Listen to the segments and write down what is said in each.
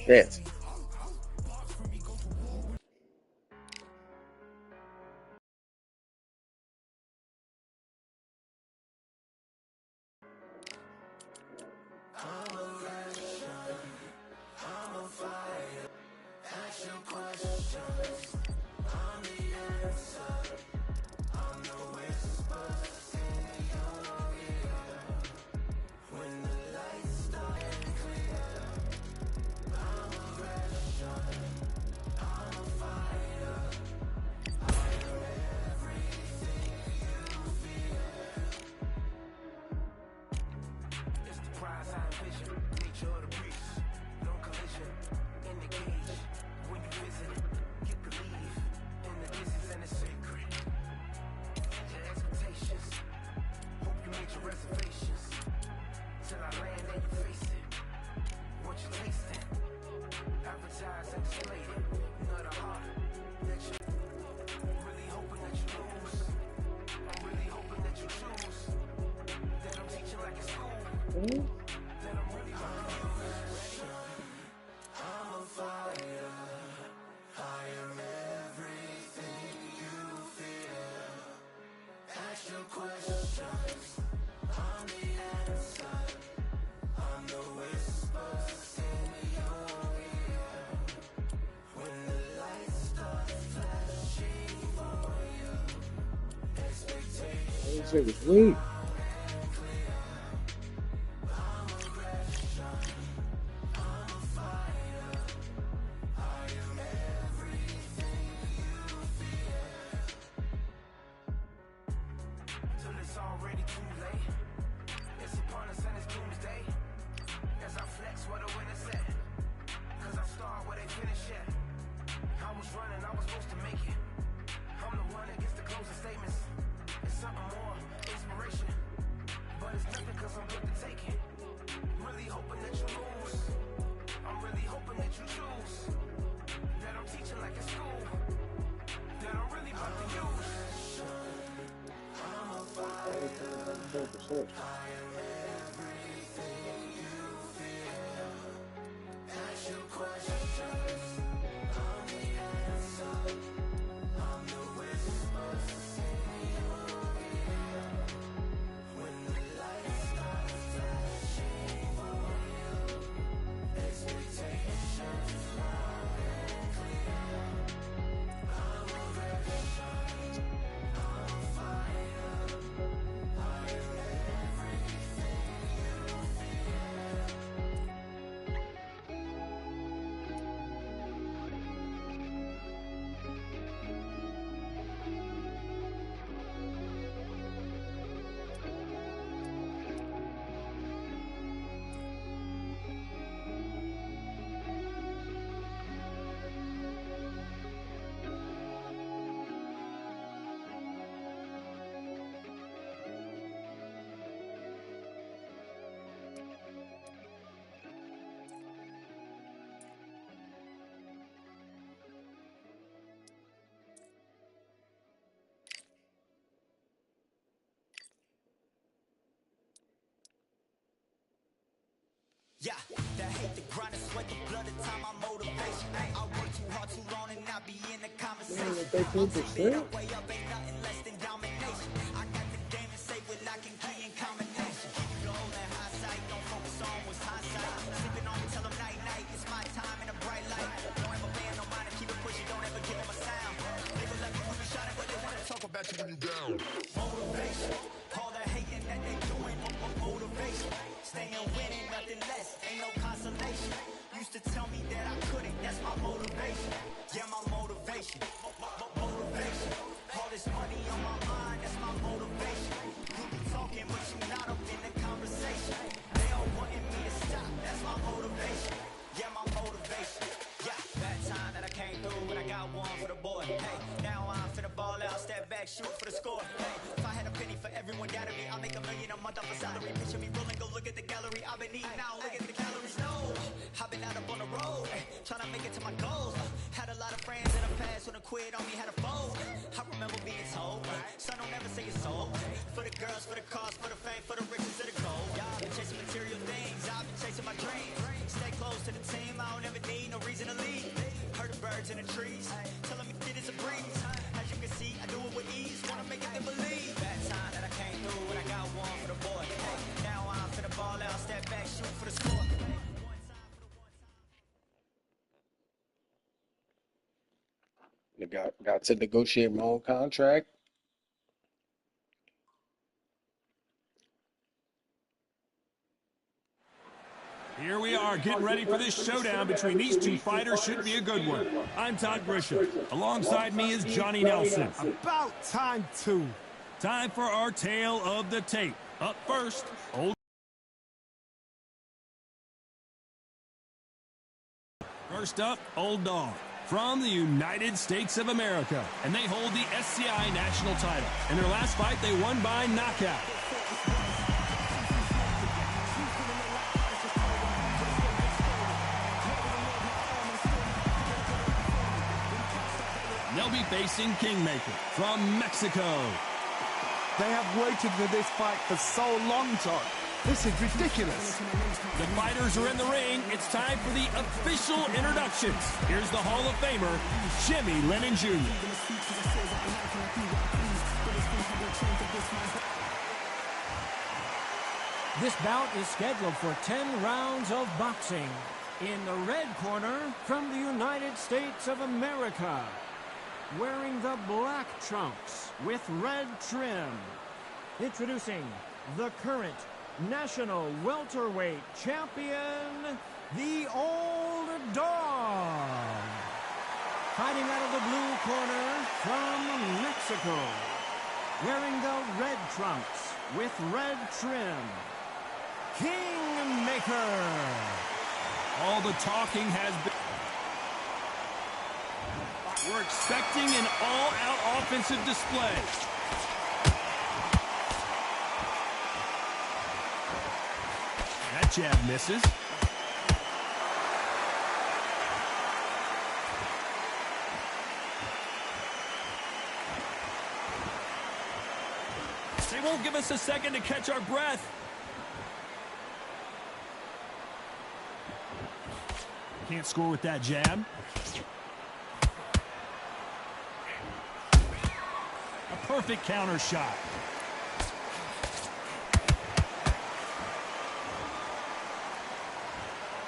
Yes. This nigga's weak. Yeah, that hate, the grind, the sweat, the blood, the time, my motivation. I work too hard, too long, and not be in the conversation. I'm taking it way up, ain't nothing less than domination. I got the game and say what I can key in combination. Keep it all in hindsight, don't focus on what's hindsight. Sleeping on me, tell them night, night, it's my time in a bright light. Don't ever pay no mind and keep it pushing, don't ever give them a sound. They will let me when you shining, but they wanna talk about you when you down. Motivation, all that hating that they doing, motivation. Staying winning, nothing less, ain't no consolation. Used to tell me that I couldn't, that's my motivation. Yeah, my motivation, motivation. All this money on my mind, that's my motivation. You be talking, but you not up in the conversation. They all wanting me to stop, that's my motivation. Yeah, my motivation. Yeah, that time that I came through and I got one for the boy. Hey, now I'm finna ball out, step back, shoot for the score. Hey, if I had a penny for everyone doubting me, I'll make $1 million a month off a salary. Picture me rolling, go look at the gallery. I've been eating now, look at the calories. No, I've been out up on the road, trying to make it to my goals. Had a lot of friends in the past when I quit on me, had a fold. I remember being told, son, don't ever say it's sold. For the girls, for the cars, for the fame, for the riches, for the gold. I've been chasing material things, I've been chasing my dreams. Stay close to the team, I don't ever need degrees in the lead. Heard the birds in the trees, telling me it is a breeze. As you can see, I do it with ease, wanna make it them believe. Bad time that I came through and I got one for the boy. Hey, now I'm finna ball out, step back, shoot for the score. I got to negotiate my own contract. Here we are, getting ready for this showdown between these two fighters. Should be a good one. I'm Todd Grisham. Alongside me is Johnny Nelson. About time, too. Time for our tale of the tape. Up first, First up, Old Dog from the United States of America. And they hold the SCI national title. In their last fight, they won by knockout. They'll be facing Kingmaker from Mexico. They have waited for this fight for so long, Todd. This is ridiculous. The fighters are in the ring. It's time for the official introductions. Here's the Hall of Famer, Jimmy Lennon Jr. This bout is scheduled for 10 rounds of boxing. In the red corner, from the United States of America, wearing the black trunks with red trim. Introducing the current national welterweight champion, the Old Dog. Fighting out of the blue corner from Mexico, wearing the red trunks with red trim, Kingmaker. All the talking has been... We're expecting an all-out offensive display. That jab misses. They won't give us a second to catch our breath. Can't score with that jab. A perfect counter shot.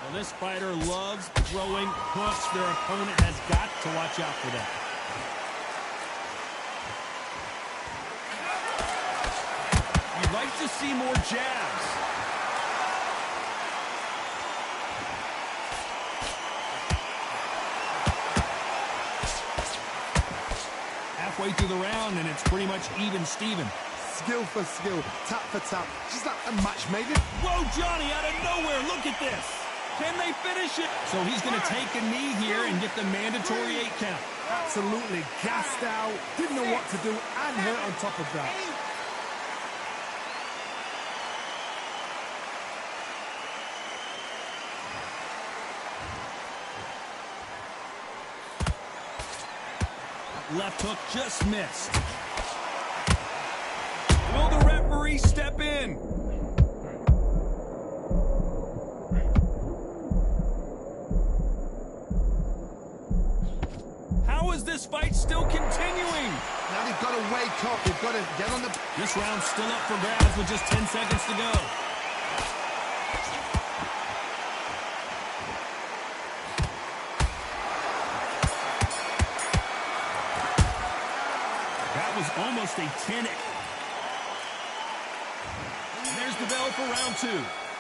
Well, this fighter loves throwing hooks. Their opponent has got to watch out for that. You'd like to see more jabs. Halfway through the round, and it's pretty much even Steven. Skill for skill, tap for tap, just like a match made it. Whoa, Johnny, out of nowhere, look at this. Can they finish it? So he's going to take a knee here and get the mandatory 8 count. Absolutely gassed out, didn't know what to do, and hurt on top of that. Left hook just missed. Will the referee step in? How is this fight still continuing? Now they've got to wake up, they've got to get on the... This round's still up for grabs with just 10 seconds to go. Almost a 10. There's the bell for round 2.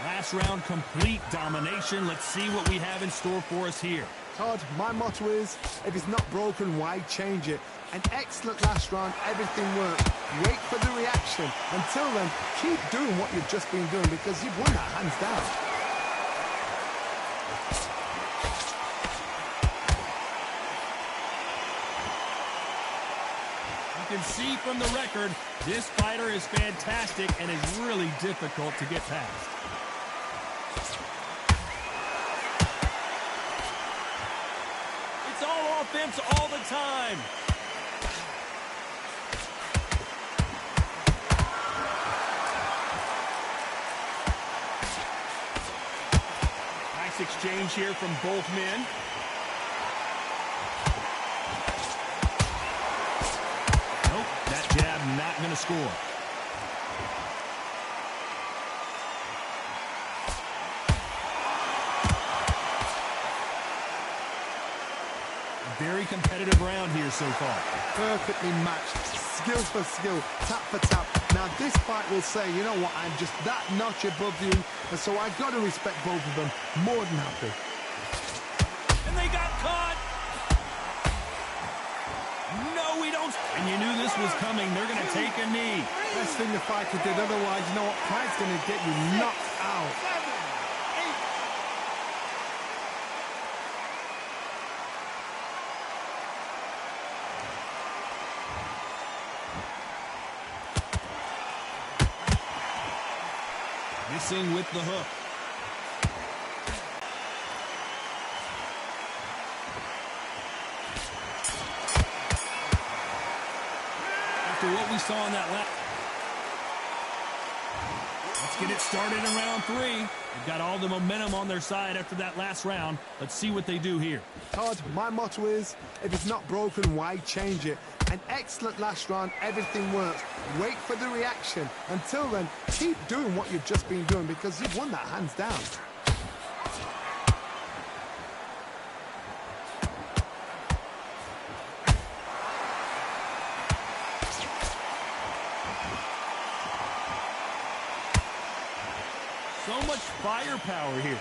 Last round, complete domination. Let's see what we have in store for us here. Todd, my motto is, if it's not broken, why change it? An excellent last round, everything worked. Wait for the reaction. Until then, keep doing what you've just been doing because you've won that hands down. You can see from the record, this fighter is fantastic and is really difficult to get past. It's all offense all the time. Nice exchange here from both men. going to score. Very competitive round here so far. Perfectly matched, skill for skill, tap for tap. Now this fight will say, you know what, I'm just that notch above you, and so I've got to respect both of them. More than happy. And they got caught. No, we don't. And you knew this was coming. They're going to take a knee. Best thing the fighter did, otherwise, you know what, pride's going to get you knocked out. Missing with the hook. After what we saw in that last... Let's get it started in round 3. They've got all the momentum on their side after that last round. Let's see what they do here. Todd, my motto is, if it's not broken, why change it? An excellent last round, everything works. Wait for the reaction. Until then, keep doing what you've just been doing because you've won that hands down. So much firepower here.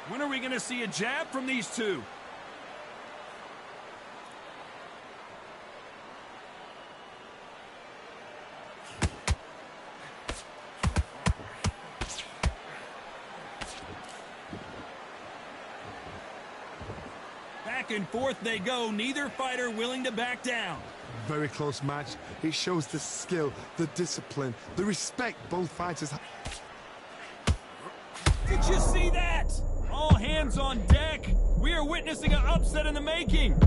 When are we going to see a jab from these two? Back and forth they go, neither fighter willing to back down. Very close match. It shows the skill, the discipline, the respect both fighters have. Did you see that? All hands on deck. We are witnessing an upset in the making.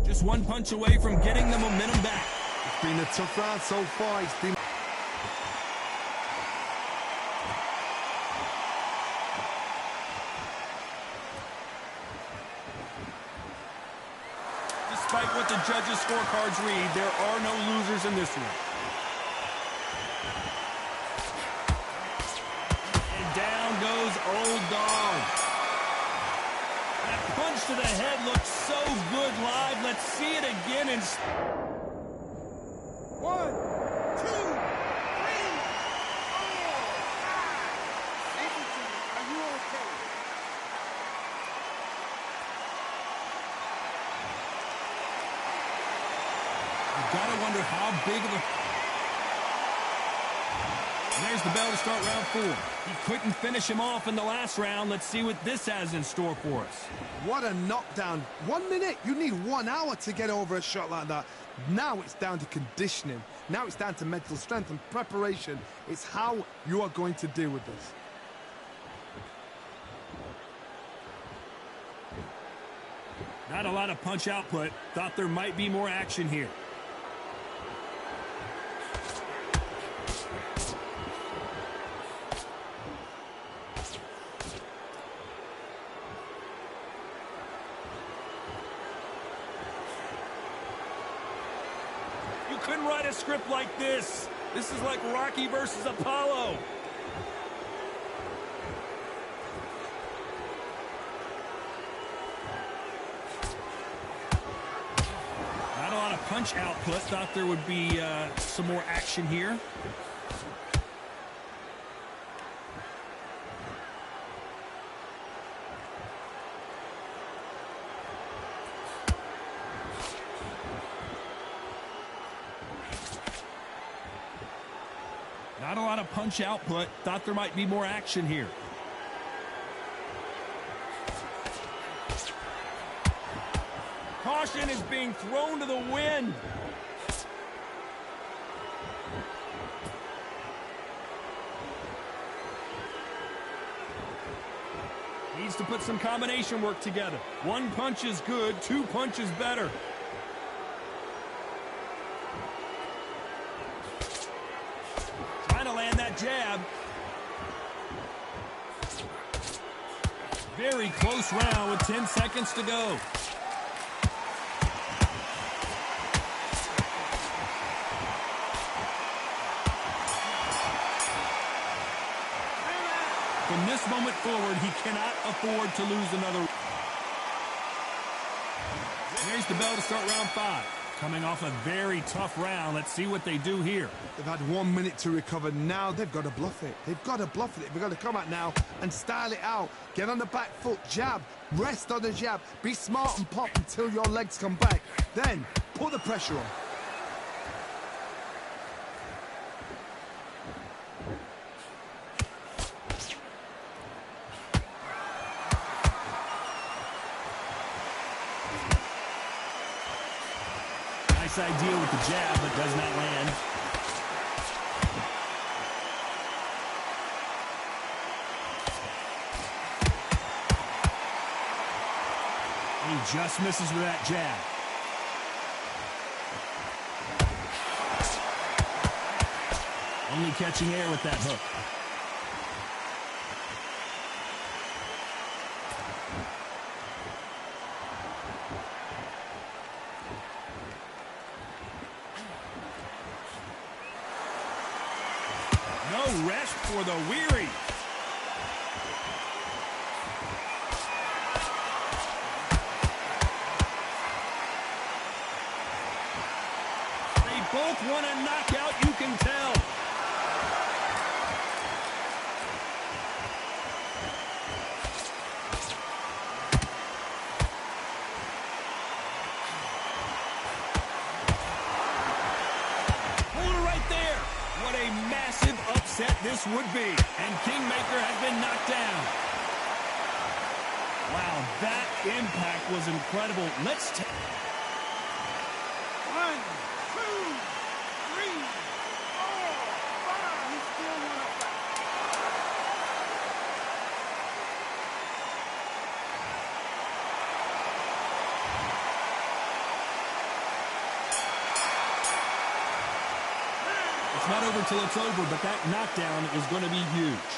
Just one punch away from getting the momentum back. It's been a tough round so far. It's been... Despite what the judges' scorecards read, there are no losers in this one. And down goes Old Dog. That punch to the head looks so good live. Let's see it again. And 1, 2, 3, 4, 5. Everton, are you okay? You've got to wonder how big of a... And there's the bell to start round 4. He couldn't finish him off in the last round. Let's see what this has in store for us. What a knockdown. 1 minute. You need 1 hour to get over a shot like that. Now it's down to conditioning. Now it's down to mental strength and preparation. It's how you are going to deal with this. Not a lot of punch output. Thought there might be more action here. You couldn't write a script like this. This is like Rocky versus Apollo. Not a lot of punch output. Thought there would be some more action here. Not a lot of punch output. Thought there might be more action here. Caution is being thrown to the wind. Needs to put some combination work together. 1 punch is good, 2 punches better. Trying to land that jab. jab. Very close round with 10 seconds to go. From this moment forward, he cannot afford to lose another. Here's the bell to start round 5. Coming off a very tough round. Let's see what they do here. They've had 1 minute to recover. Now they've got to bluff it. They've got to bluff it. They've got to come out now and style it out. Get on the back foot, jab, rest on the jab. Be smart and pop until your legs come back. Then put the pressure on. Nice idea with the jab, but does not land. He just misses with that jab. Only catching air with that hook. No rest for the weary. They both want a knockout, you can tell. Hold it right there. What a massive upset this would be. And Kingmaker has been knocked down. Wow, that impact was incredible. Let's take... 1, 2, 3, 4, 5. He's still one up back. It's not over till it's over, but that knockdown is going to be huge.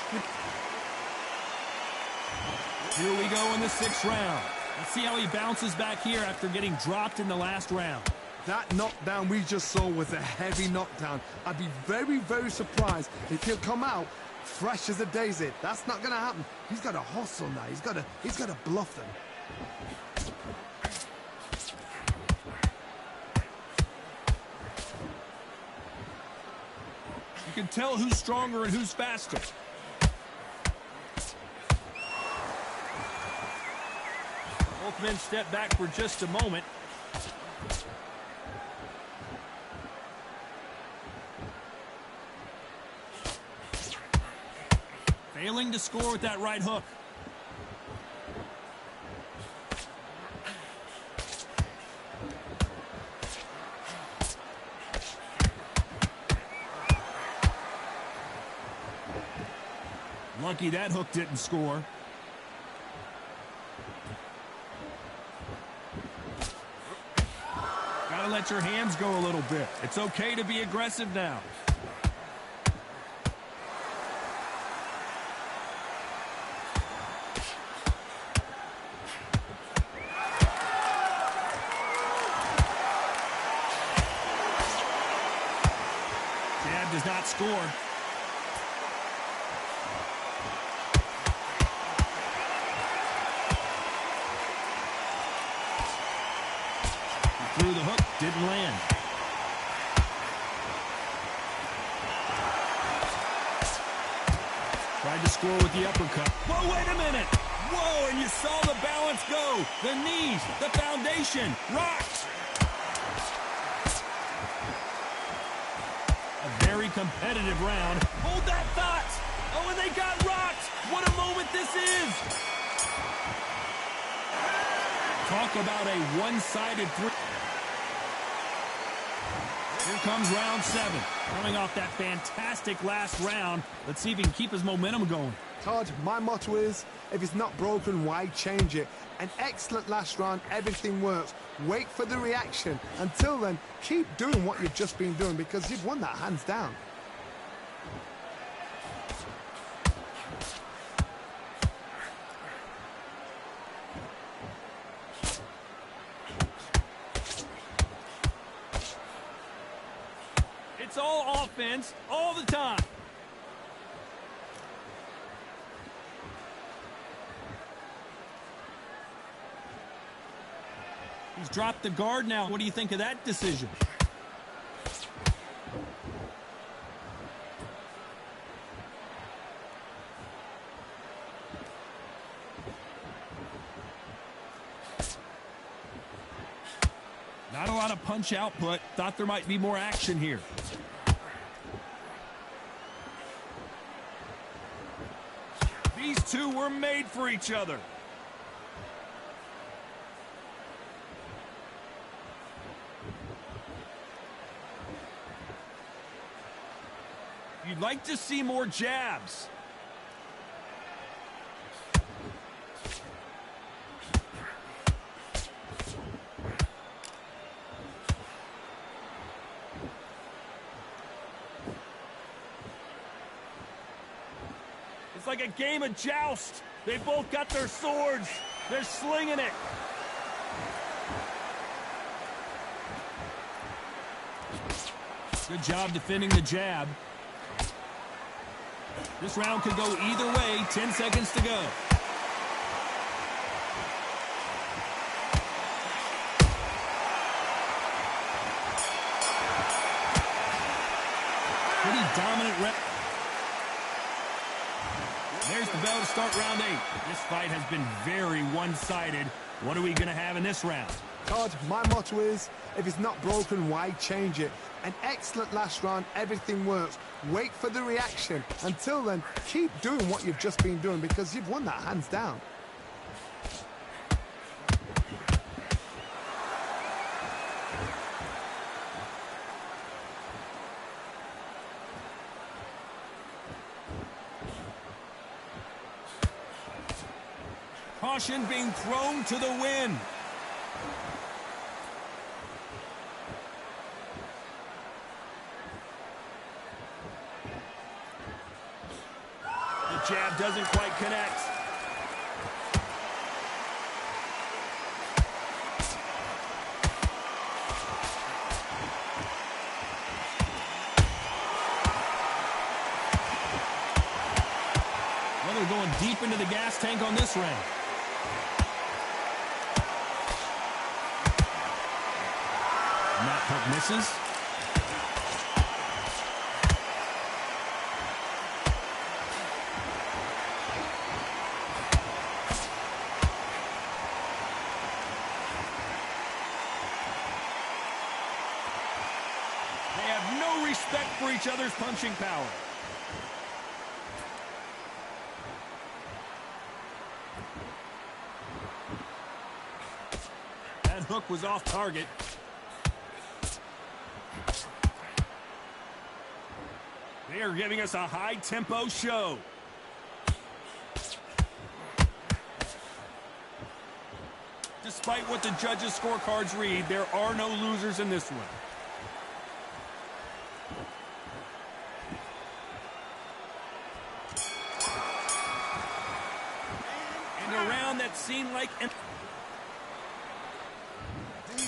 Here we go in the 6th round. Let's see how he bounces back here after getting dropped in the last round. That knockdown we just saw was a heavy knockdown. I'd be very, very surprised if he'll come out fresh as a daisy. That's not going to happen. He's got to hustle now. He's got to bluff them. You can tell who's stronger and who's faster. Both men step back for just a moment. Failing to score with that right hook. Lucky that hook didn't score. Gotta let your hands go a little bit. It's okay to be aggressive now. Jab does not score. Through the hook, didn't land. Tried to score with the uppercut. Whoa, wait a minute! Whoa, and you saw the balance go. The knees, the foundation, rocked. A very competitive round. Hold that thought! Oh, and they got rocked! What a moment this is! Talk about a one-sided three. Here comes round 7. Coming off that fantastic last round. Let's see if he can keep his momentum going. Todd, my motto is, if it's not broken, why change it? An excellent last round, everything works. Wait for the reaction. Until then, keep doing what you've just been doing because you've won that hands down. It's all offense all the time. He's dropped the guard now. What do you think of that decision? Not a lot of punch output. Thought there might be more action here. These two were made for each other. You'd like to see more jabs. It's like a game of joust. They both got their swords. They're slinging it. Good job defending the jab. This round could go either way. 10 seconds to go. Pretty dominant rep. There's the bell to start round 8. This fight has been very one-sided. What are we going to have in this round? Todd, my motto is, if it's not broken, why change it? An excellent last round, everything works. Wait for the reaction. Until then, keep doing what you've just been doing because you've won that hands down. Caution being thrown to the wind. The jab doesn't quite connect. Well, they're going deep into the gas tank on this round. And that hook misses. They have no respect for each other's punching power. That hook was off target. They are giving us a high-tempo show. Despite what the judges' scorecards read, there are no losers in this one. And a round that seemed like an...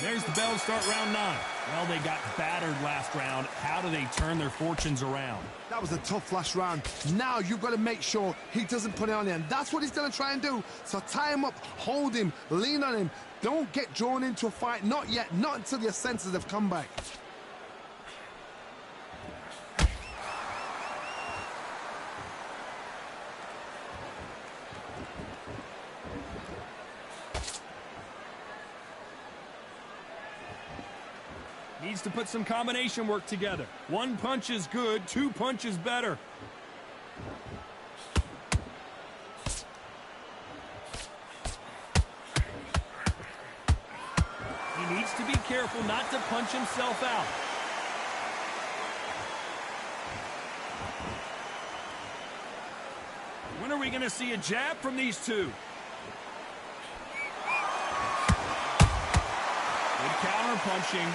There's the bell to start round 9. Well, they got battered last round. How do they turn their fortunes around? That was a tough last round. Now you've got to make sure he doesn't put it on you, and that's what he's going to try and do. So tie him up, hold him, lean on him. Don't get drawn into a fight. Not yet. Not until your senses have come back. Needs to put some combination work together. One punch is good, 2 punches better. He needs to be careful not to punch himself out. When are we going to see a jab from these two? Good counter punching.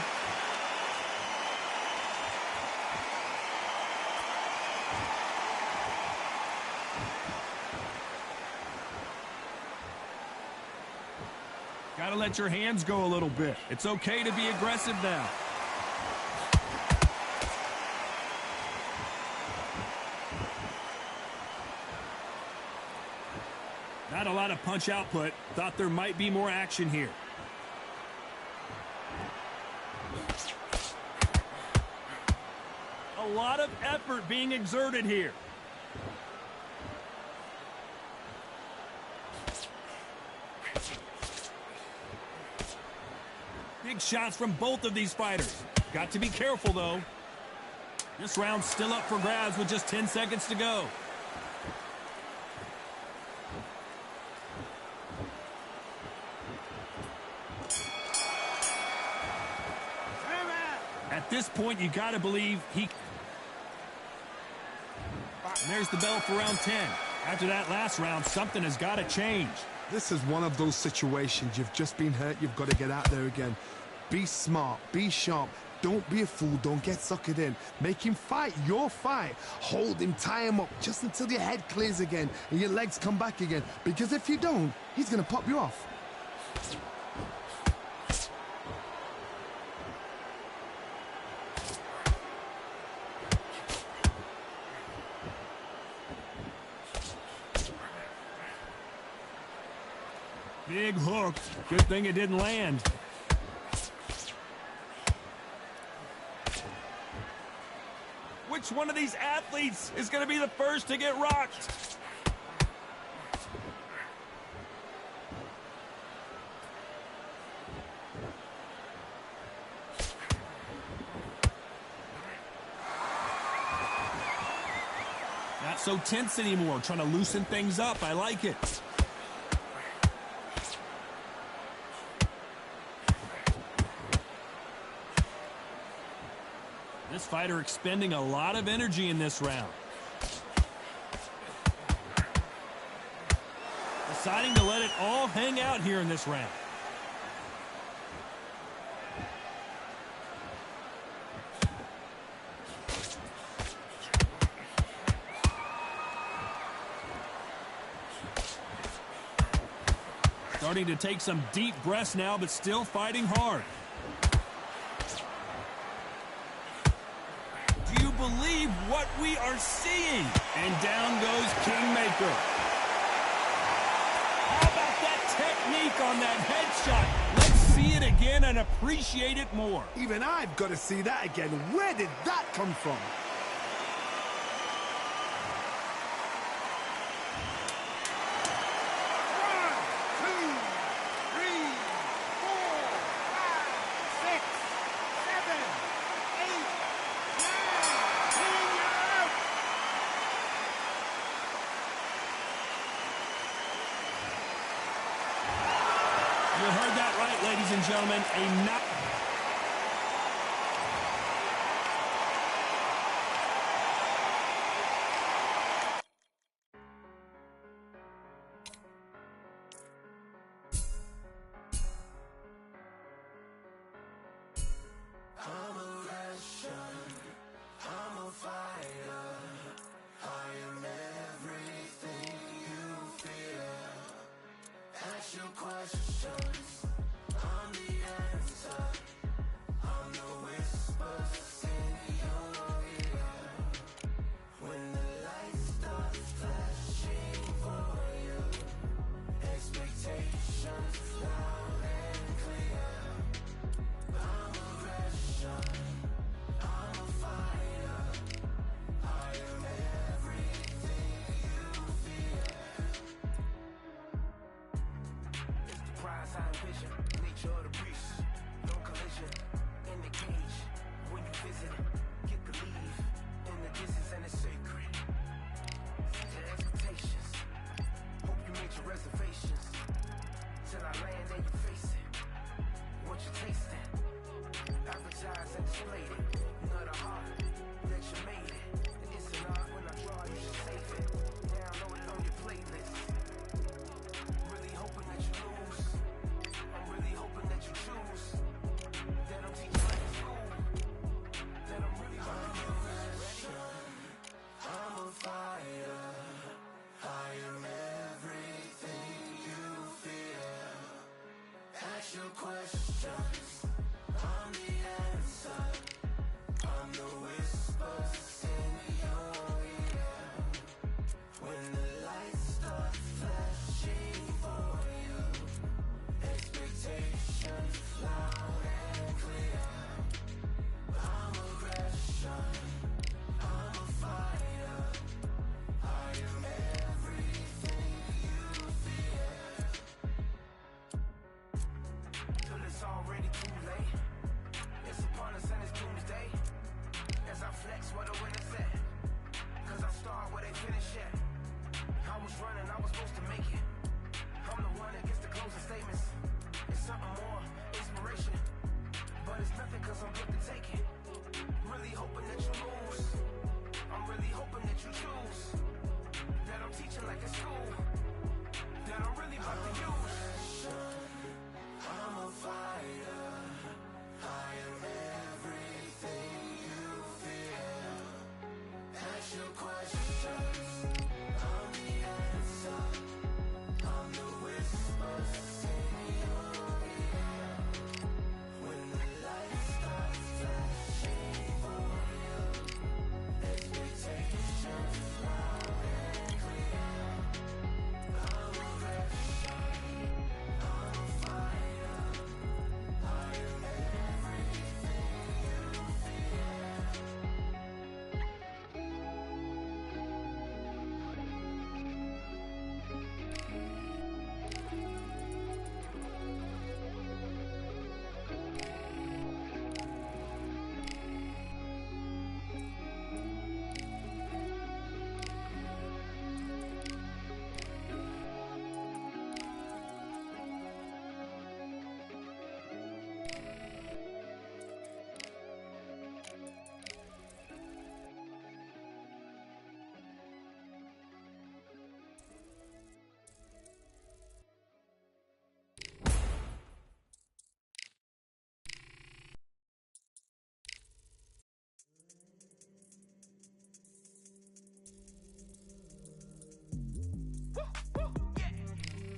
Got to let your hands go a little bit. It's okay to be aggressive now. Not a lot of punch output. Thought there might be more action here. A lot of effort being exerted here. Big shots from both of these fighters. Got to be careful, though. This round's still up for grabs with just 10 seconds to go. At this point, you got to believe he... And there's the bell for round 10. After that last round, something has got to change. This is one of those situations. You've just been hurt. You've got to get out there again. Be smart. Be sharp. Don't be a fool. Don't get suckered in. Make him fight your fight. Hold him. Tie him up just until your head clears again and your legs come back again. Because if you don't, he's going to pop you off. Big hook. Good thing it didn't land. Which one of these athletes is going to be the first to get rocked? Not so tense anymore. Trying to loosen things up. I like it. This fighter expending a lot of energy in this round. Deciding to let it all hang out here in this round. Starting to take some deep breaths now, but still fighting hard. Believe what we are seeing. And down goes Kingmaker. How about that technique on that headshot? Let's see it again and appreciate it more. Even I've got to see that again. Where did that come from? You heard that right, ladies and gentlemen. A knock. I'm a Russian, I'm a fighter, I am everything you fear. Ask your questions, I'm the answer. cause I'm quick to take it. Really hoping that you lose. I'm really hoping that you choose. That I'm teaching like a school. That I'm really about to use. I'm a fighter. I am everything you feel. Ask your questions. I'm the answer. I'm the whispers in your ear. When the light starts flashing for you, expectations loud and clear. I'm a wrestler. I'm a fighter. I am everything you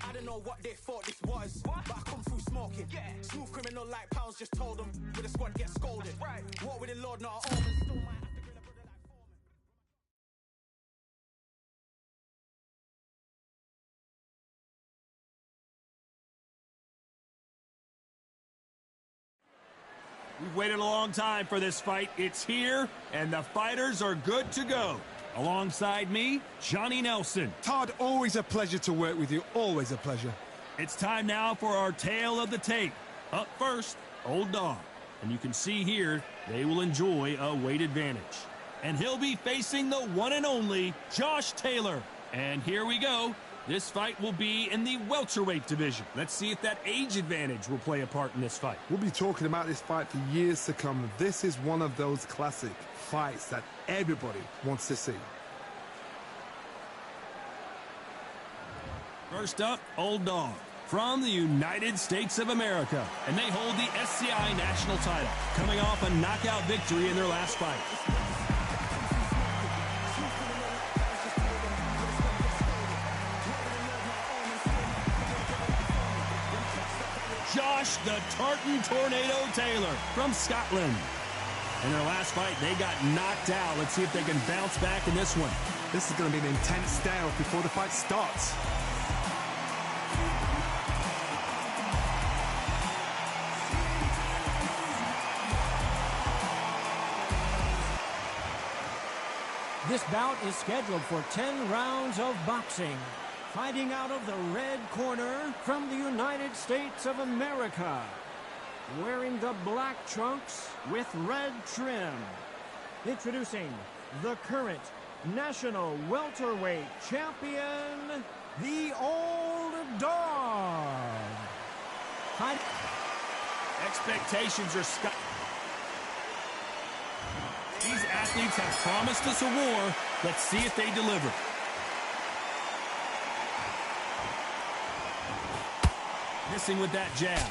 I don't know what they thought this was, but I come through smoking. Smooth criminal like pounds, just told them with the squad get scolded. Walk with the Lord, not an omen. Still might have to grill a brother like Foreman. We've waited a long time for this fight. It's here, and the fighters are good to go. Alongside me, Johnny Nelson. Todd, always a pleasure to work with you. Always a pleasure. It's time now for our tale of the tape. Up first, Old Dog. And you can see here, they will enjoy a weight advantage. And he'll be facing the one and only Josh Taylor. And here we go. This fight will be in the welterweight division. Let's see if that age advantage will play a part in this fight. We'll be talking about this fight for years to come. This is one of those classic fights that everybody wants to see. First up, Old Dog from the United States of America. And they hold the SCI national title, coming off a knockout victory in their last fight. Josh the Tartan Tornado Taylor from Scotland. In their last fight, they got knocked out. Let's see if they can bounce back in this one. This is going to be an intense stare before the fight starts. This bout is scheduled for 10 rounds of boxing. Fighting out of the red corner from the United States of America. Wearing the black trunks with red trim. Introducing the current national welterweight champion, the Old Dog. Expectations are sky. These athletes have promised us a war. Let's see if they deliver. Missing with that jab.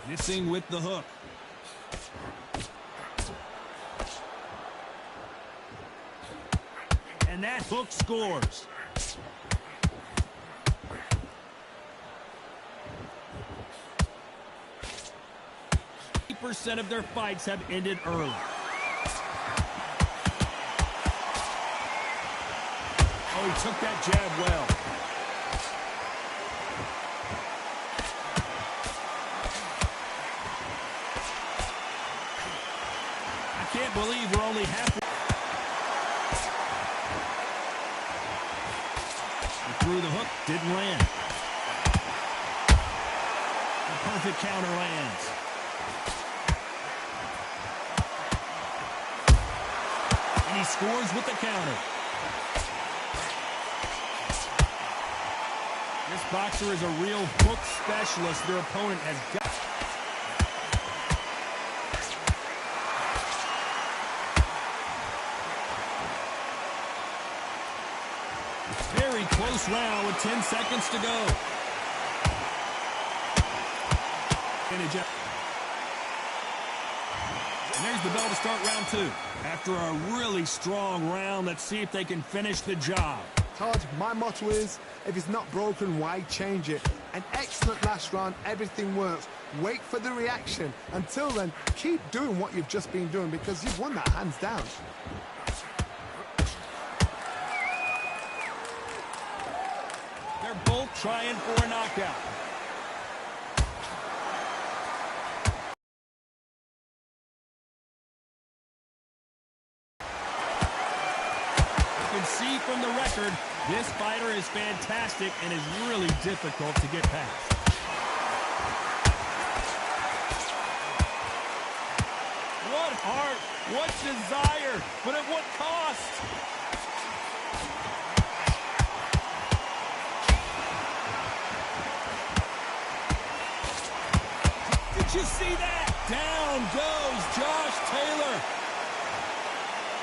Missing with the hook. And that hook scores. 80% of their fights have ended early. Oh, he took that jab well. I can't believe we're only halfway. He threw the hook, didn't land. The perfect counter lands. And he scores with the counter. This boxer is a real hook specialist. Their opponent has got... Very close round with 10 seconds to go. And there's the bell to start round two. After a really strong round, let's see if they can finish the job. Todd, my motto is, if it's not broken, why change it? An excellent last round, everything works. Wait for the reaction. Until then, keep doing what you've just been doing because you've won that hands down. They're both trying for a knockout. You can see from the record, this fighter is fantastic and is really difficult to get past. What heart, what desire, but at what cost? Did you see that? Down goes Josh Taylor.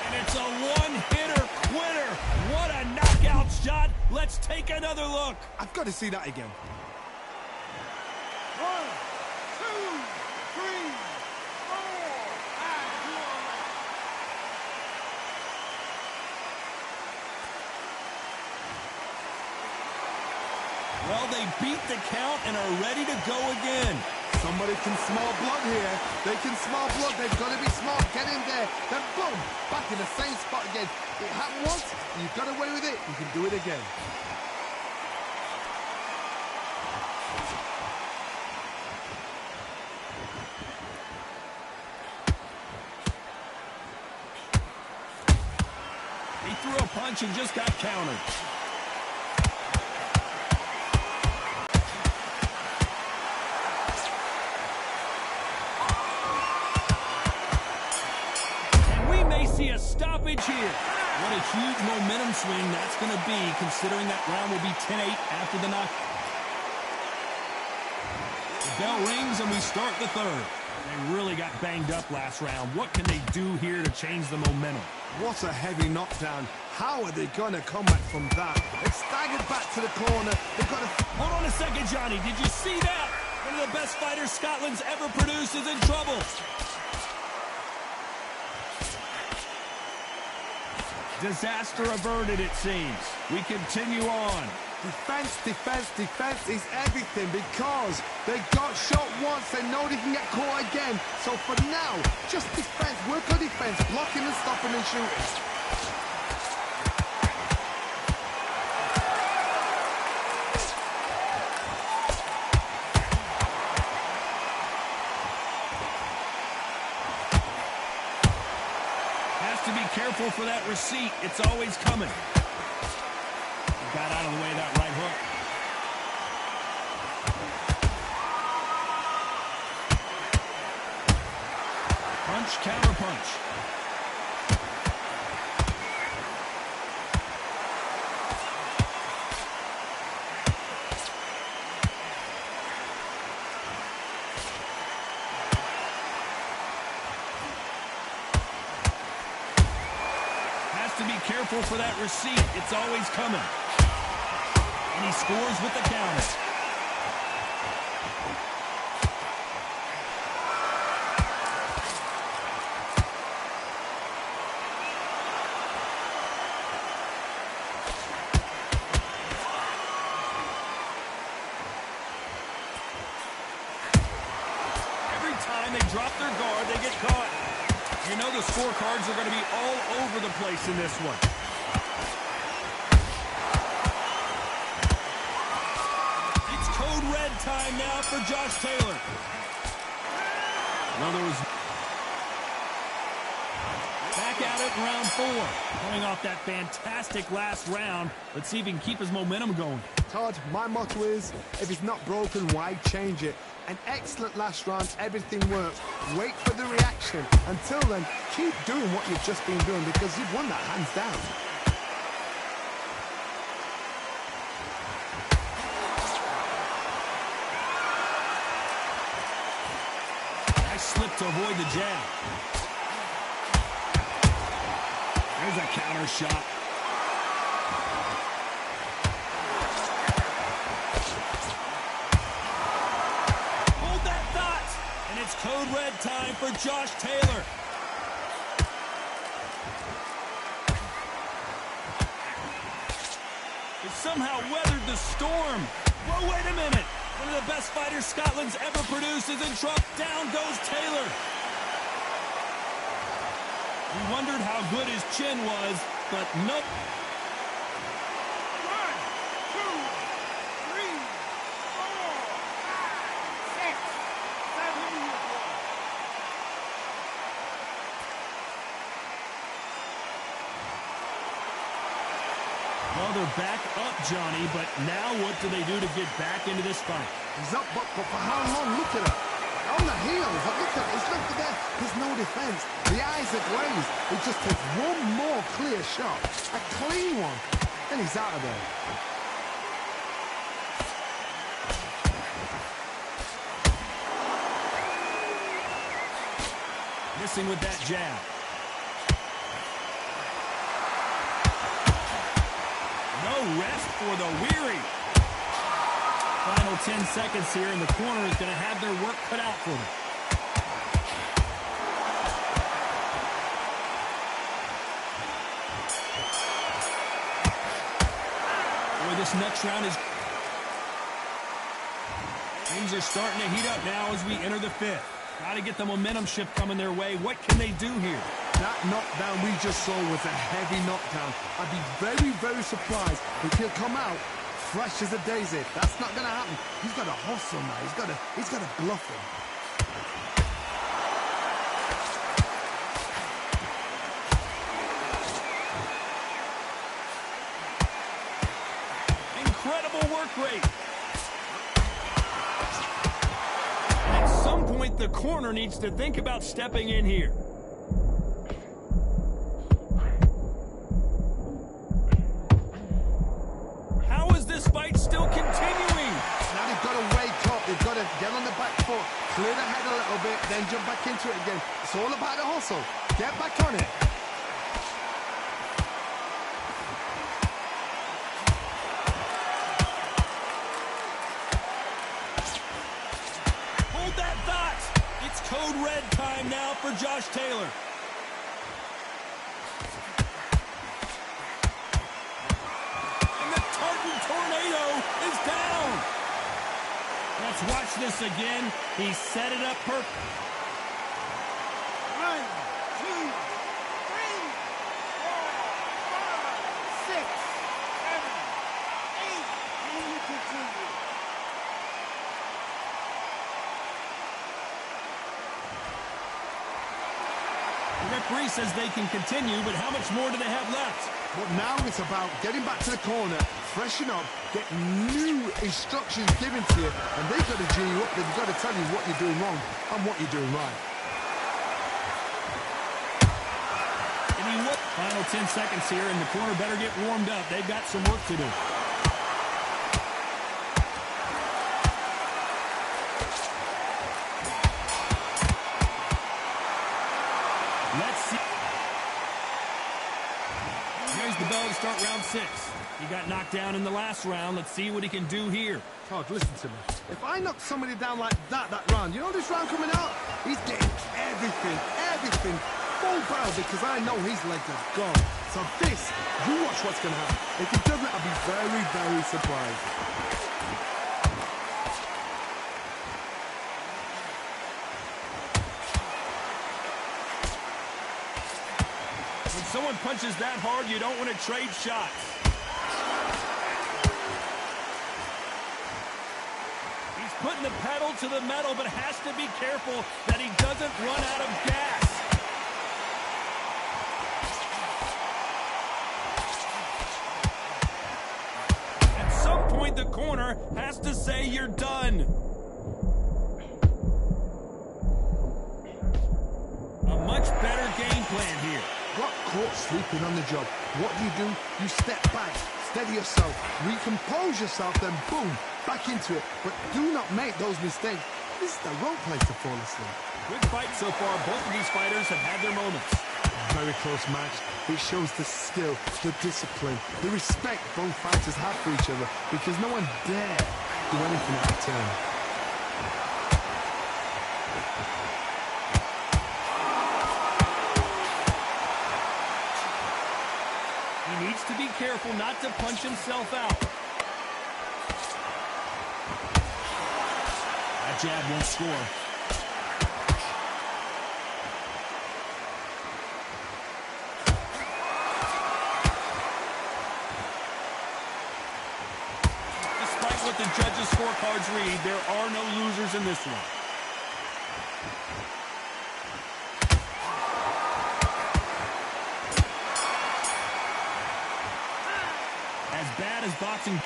And it's a one-hitter quitter. What a knockout shot. Let's take another look. I've got to see that again. 1, 2, 3, 4, Well, they beat the count and are ready to go again. Somebody can smell blood here. They can smell blood. They've got to be smart. Get in there. Then boom, back in the same spot again. It happened once, and you've got away with it. You can do it again. He threw a punch and just got countered. See a stoppage here. What a huge momentum swing that's going to be, considering that round will be 10-8 after the knock. The bell rings and we start the third. They really got banged up last round. What can they do here to change the momentum? What a heavy knockdown. How are they going to come back from that? They've staggered back to the corner. They've got to... Hold on a second, Johnny. Did you see that? One of the best fighters Scotland's ever produced is in trouble. Disaster averted, it seems. We continue on. Defense, defense, defense is everything because they got shot once. They know they can get caught again. So for now, just defense. Work on defense. Blocking and stopping and shooting. To be careful for that receipt. It's always coming. Got out of the way of that right hook. Punch, counter punch. To be careful for that receipt. It's always coming. And he scores with the counter. Every time they drop their guard, they get caught. You know the scorecards are going to be all over the place in this one. It's code red time now for Josh Taylor. Well, there was... Back at it in round 4. Coming off that fantastic last round. Let's see if he can keep his momentum going. Todd, my motto is, if it's not broken, why change it? An excellent last round, everything works. Wait for the reaction. Until then, keep doing what you've just been doing because you've won that hands down. avoid the jab. There's a counter shot. Hold that thought. And it's code red time for Josh Taylor. He somehow weathered the storm. Whoa, wait a minute. One of the best fighters Scotland's ever produced is in trouble. Down goes Taylor. We wondered how good his chin was, but nope. 1, 2, 3, 4, 5, 6, 7. Well, they're back up, Johnny, but now what do they do to get back into this fight? He's up, but for how long? Look at it. On the heels, but look at it. It's not there. There's no defense. The eyes are glazed. It just takes one more clear shot. A clean one. And he's out of there. Missing with that jab. No rest for the weary. Final 10 seconds here, and the corner is going to have their work cut out for them. Boy, this next round is... Things are starting to heat up now as we enter the fifth. Got to get the momentum shift coming their way. What can they do here? That knockdown we just saw was a heavy knockdown. I'd be very, very surprised if he'll come out fresh as a daisy. That's not going to happen. He's got to hustle now. He's got to bluff him. Incredible work rate. At some point, the corner needs to think about stepping in here. How is this fight still continuing? Now they've got to wake up. They've got to get on the back foot, clear the head a little bit, then jump back into it again. It's all about the hustle. Get back on it. Hold that thought. It's code red time now for Josh Taylor. And the Tartan Tornado is down. Let's watch this again. He set it up perfect. 1, 2, 3, 4, 5, 6, 7, 8, and you continue. The referee says they can continue, but how much more do they have left? But now it's about getting back to the corner, freshen up, get new instructions given to you, and they've got to G you up. They've got to tell you what you're doing wrong and what you're doing right. Final 10 seconds here, and the corner better get warmed up. They've got some work to do. Let's see. Here's the bell to start round 6. He got knocked down in the last round. Let's see what he can do here. Todd, listen to me. If I knock somebody down like that round, you know this round coming out? He's getting everything full barrel because I know his legs are gone. So this, you watch what's going to happen. If he doesn't, I'll be very, very surprised. When someone punches that hard, you don't want to trade shots. He's putting the pedal to the metal, but has to be careful that he doesn't run out of gas. At some point, the corner has to say you're done. A much better game plan here. Got caught sleeping on the job. What do? You step back, steady yourself, recompose yourself, then boom, back into it. But do not make those mistakes. This is the wrong place to fall asleep. Good fight so far. Both of these fighters have had their moments. Very close match. It shows the skill, the discipline, the respect both fighters have for each other, because no one dare do anything out of turn. He needs to be careful not to punch himself out. That jab won't score. Despite what the judges' scorecards read, there are no losers in this one. As bad as boxing...